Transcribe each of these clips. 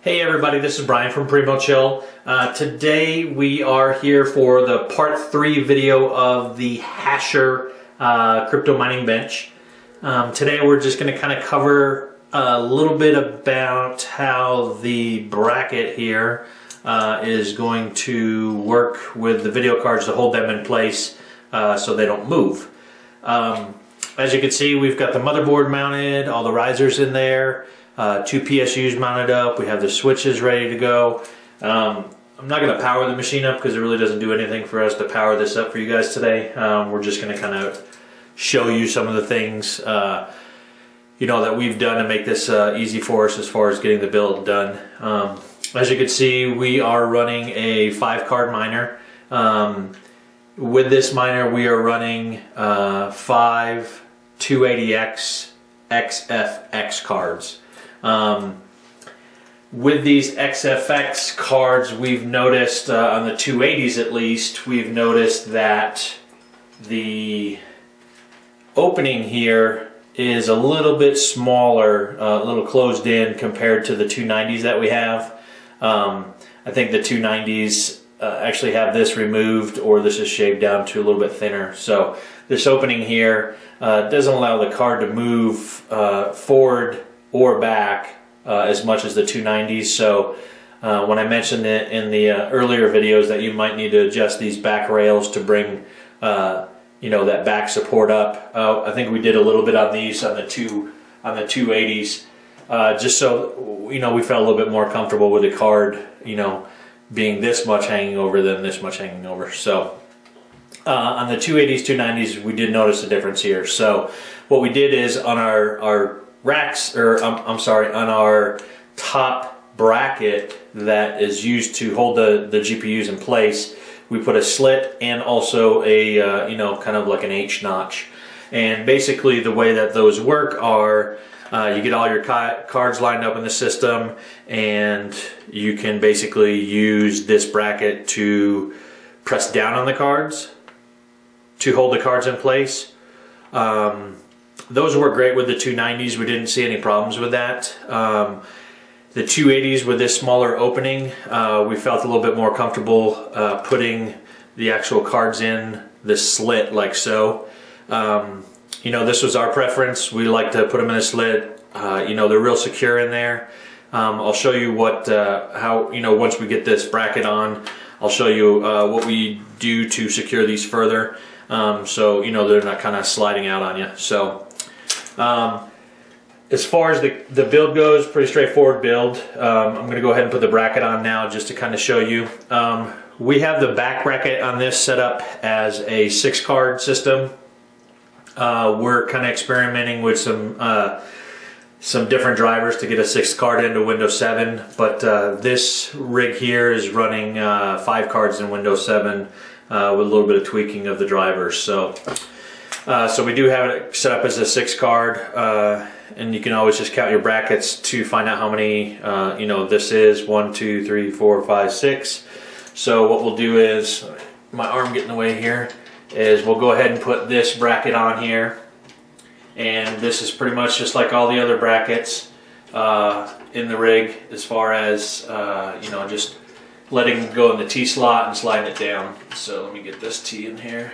Hey everybody, this is Brian from PrimoChill. Today we are here for the part 3 video of the Hasher crypto mining bench. Today we're just going to kind of cover a little bit about how the bracket here is going to work with the video cards to hold them in place so they don't move. As you can see, we've got the motherboard mounted, all the risers in there. 2 PSUs mounted up. We have the switches ready to go. I'm not going to power the machine up because it really doesn't do anything for us to power this up for you guys today. We're just going to kind of show you some of the things that we've done to make this easy for us as far as getting the build done. As you can see, we are running a 5-card miner. With this miner, we are running 5 280X XFX cards. With these XFX cards, we've noticed on the 280s at least, we've noticed that the opening here is a little bit smaller, a little closed in compared to the 290s that we have. I think the 290s actually have this removed, or this is shaved down to a little bit thinner. So this opening here doesn't allow the card to move forward or back as much as the 290s. So when I mentioned it in the earlier videos that you might need to adjust these back rails to bring that back support up, I think we did a little bit on these on the 280s, just so we felt a little bit more comfortable with the card being this much hanging over than this much hanging over. So on the 280s, 290s, we did notice a difference here. So what we did is on our racks, or on our top bracket that is used to hold the GPUs in place, we put a slit and also a kind of like an H notch. And basically the way that those work are you get all your cards lined up in the system, and you can basically use this bracket to press down on the cards to hold the cards in place. Those work great with the 290s. We didn't see any problems with that. The 280s with this smaller opening, we felt a little bit more comfortable putting the actual cards in the slit like so. This was our preference. We like to put them in a slit. They're real secure in there. I'll show you how once we get this bracket on, I'll show you what we do to secure these further. So they're not kind of sliding out on you. So as far as the build goes, pretty straightforward build. I'm going to go ahead and put the bracket on now just to kind of show you. We have the back bracket on this set up as a 6-card system. We're kind of experimenting with some different drivers to get a 6th card into Windows 7, but this rig here is running 5 cards in Windows 7 with a little bit of tweaking of the drivers. So we do have it set up as a 6-card, and you can always just count your brackets to find out how many this is. 1, 2, 3, 4, 5, 6. So what we'll do is, my arm getting in the way here, is we'll go ahead and put this bracket on here, and this is pretty much just like all the other brackets in the rig, as far as just letting it go in the T slot and sliding it down. So let me get this T in here,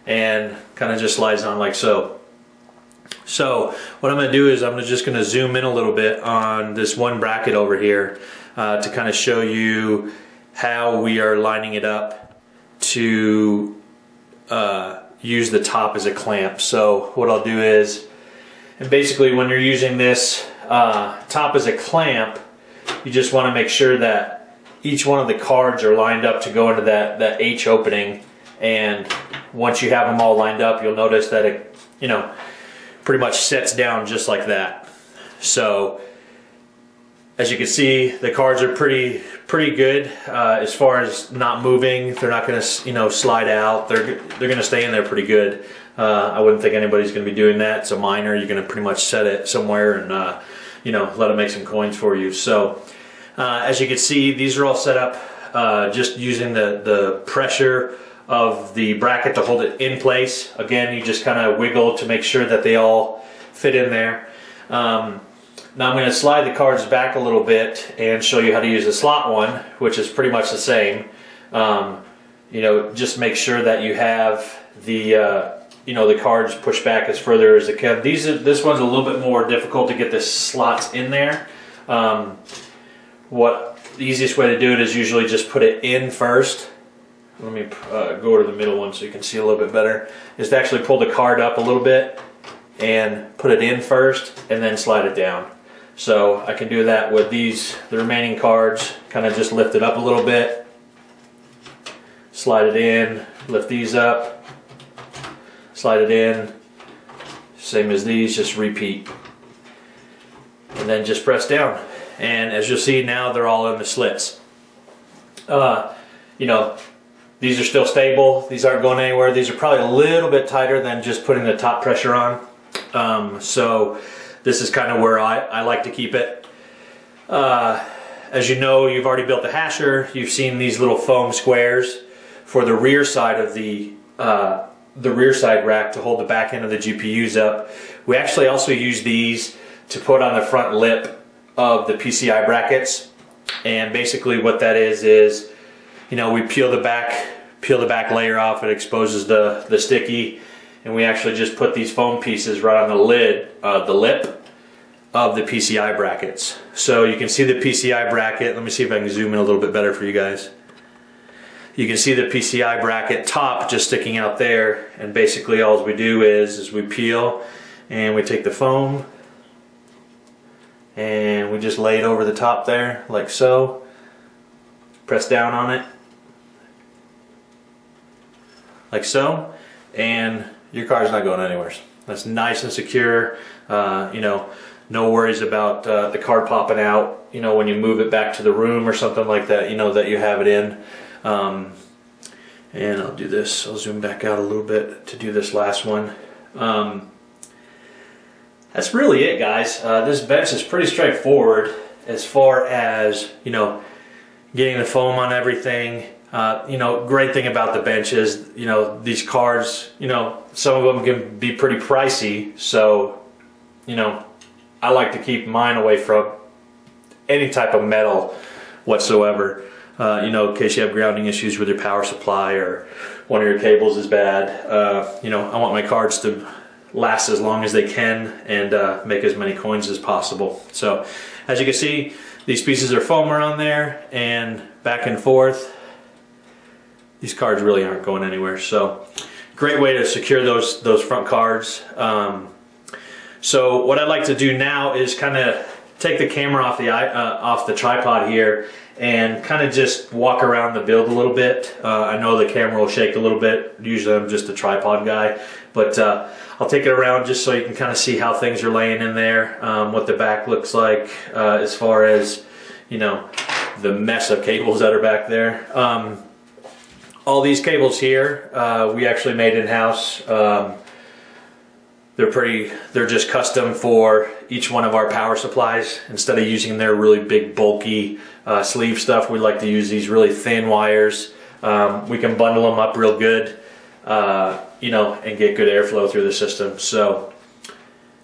and kind of just slides on like so. So what I'm going to do is I'm just going to zoom in a little bit on this one bracket over here to kind of show you how we are lining it up to use the top as a clamp. So what I'll do is, and basically when you're using this top as a clamp, you just want to make sure that each one of the cards are lined up to go into that H opening, and once you have them all lined up, you'll notice that it pretty much sets down just like that. So as you can see, the cards are pretty good as far as not moving. They're not going to slide out. They're going to stay in there pretty good. I wouldn't think anybody's going to be doing that. It's a miner. You're going to pretty much set it somewhere and let it make some coins for you. So as you can see, these are all set up just using the pressure of the bracket to hold it in place. Again, you just kind of wiggle to make sure that they all fit in there. Now I'm going to slide the cards back a little bit and show you how to use the slot one, which is pretty much the same. You know, just make sure that you have the you know, the cards pushed back as further as it can. This one's a little bit more difficult to get the slots in there. The easiest way to do it is usually just put it in first. Let me go to the middle one so you can see a little bit better. Is to actually pull the card up a little bit and put it in first and then slide it down. So I can do that with the remaining cards, kind of just lift it up a little bit, slide it in, lift these up, slide it in, same as these, just repeat. And then just press down. And as you'll see now, they're all in the slits. You know, these are still stable, these aren't going anywhere. These are probably a little bit tighter than just putting the top pressure on. So this is kind of where I like to keep it. As you know, you've already built the hasher. You've seen these little foam squares for the rear side of the rear side rack to hold the back end of the GPUs up. We actually also use these to put on the front lip of the PCI brackets. And basically what that is, you know, we peel the back layer off. It exposes the sticky. And we actually just put these foam pieces right on the lip of the PCI brackets. So you can see the PCI bracket. Let me see if I can zoom in a little bit better for you guys. You can see the PCI bracket top just sticking out there. And basically all we do is we peel and we take the foam and we just lay it over the top there like so. Press down on it like so, and your car's not going anywhere. That's nice and secure. You know, no worries about the card popping out, you know, when you move it back to the room or something like that, you know, that you have it in. And I'll do this, I'll zoom back out a little bit to do this last one. That's really it, guys. This bench is pretty straightforward as far as, you know, getting the foam on everything. You know, great thing about the bench is, you know, these cards, you know, some of them can be pretty pricey, so, you know, I like to keep mine away from any type of metal whatsoever. You know, in case you have grounding issues with your power supply or one of your cables is bad. You know, I want my cards to last as long as they can and make as many coins as possible. So, as you can see, these pieces are foam around there and back and forth. These cards really aren't going anywhere. So, great way to secure those front cards. So what I'd like to do now is kind of take the camera off the tripod here and kind of just walk around the build a little bit. I know the camera will shake a little bit. Usually I'm just a tripod guy, but I'll take it around just so you can kind of see how things are laying in there, what the back looks like as far as, you know, the mess of cables that are back there. All these cables here we actually made in-house. They're just custom for each one of our power supplies. Instead of using their really big bulky sleeve stuff, we like to use these really thin wires. We can bundle them up real good, you know, and get good airflow through the system. So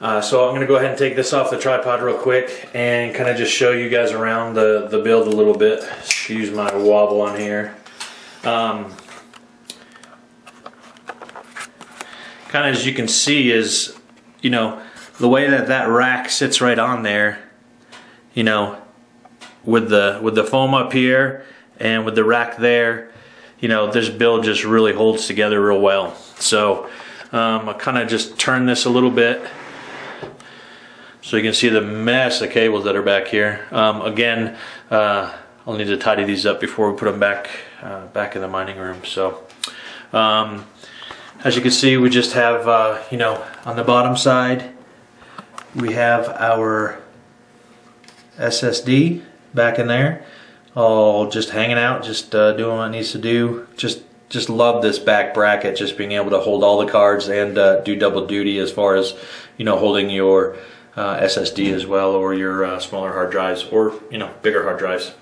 I'm going to go ahead and take this off the tripod real quick and kind of just show you guys around the build a little bit. Excuse my wobble on here. Kind of as you can see is, you know, the way that rack sits right on there, you know, with the foam up here and with the rack there, you know, this build just really holds together real well. So I'll kind of just turn this a little bit so you can see the mess of cables that are back here. Again, I'll need to tidy these up before we put them back in the mining room. So as you can see, we just have, you know, on the bottom side, we have our SSD back in there, all just hanging out, just doing what it needs to do. Just love this back bracket, just being able to hold all the cards and do double duty as far as, you know, holding your SSD as well, or your smaller hard drives, or, you know, bigger hard drives.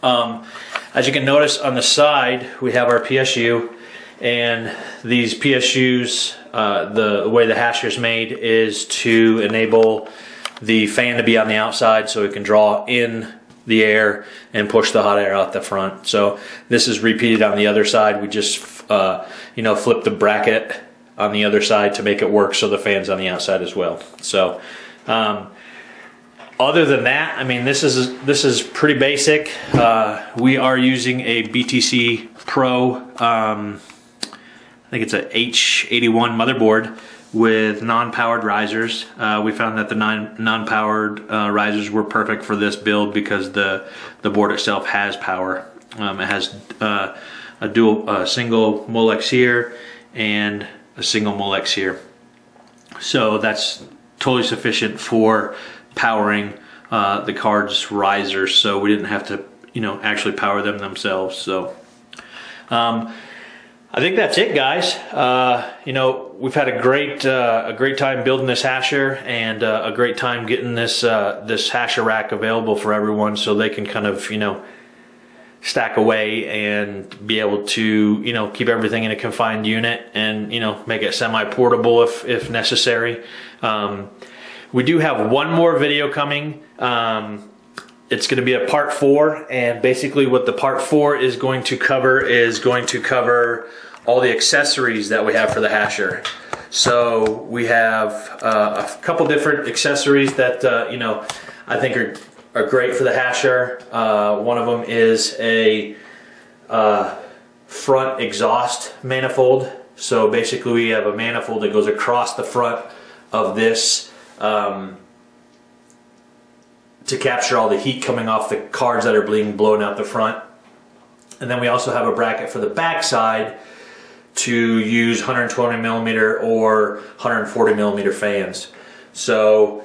As you can notice on the side, we have our PSU. And these PSUs, the way the hasher is made is to enable the fan to be on the outside so it can draw in the air and push the hot air out the front. So this is repeated on the other side. We just you know, flip the bracket on the other side to make it work so the fan's on the outside as well. So other than that, I mean, this is pretty basic. We are using a BTC Pro, I think it's a H81 motherboard with non-powered risers. We found that the non-powered risers were perfect for this build because the board itself has power. It has a single Molex here and a single Molex here. So that's totally sufficient for powering the card's risers, so we didn't have to, you know, actually power them themselves. So I think that's it, guys. You know, we've had a great time building this hasher, and a great time getting this this hasher rack available for everyone, so they can kind of, you know, stack away and be able to, you know, keep everything in a confined unit and, you know, make it semi-portable if necessary. We do have one more video coming. It's going to be a part 4, and basically what the part 4 is going to cover all the accessories that we have for the hasher. So we have a couple different accessories that you know, I think are great for the hasher. One of them is a front exhaust manifold. So basically we have a manifold that goes across the front of this to capture all the heat coming off the cards that are being blown out the front. And then we also have a bracket for the back side to use 120 millimeter or 140 millimeter fans. So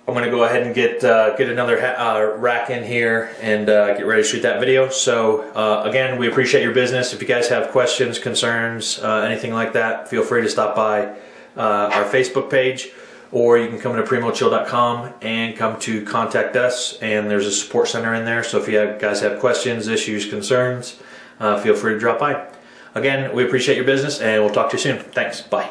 I'm going to go ahead and get another rack in here and get ready to shoot that video. So again, we appreciate your business. If you guys have questions, concerns, anything like that, feel free to stop by our Facebook page, or you can come to PrimoChill.com and come to contact us, and there's a support center in there. So if you guys have questions, issues, concerns, feel free to drop by. Again, we appreciate your business, and we'll talk to you soon. Thanks. Bye.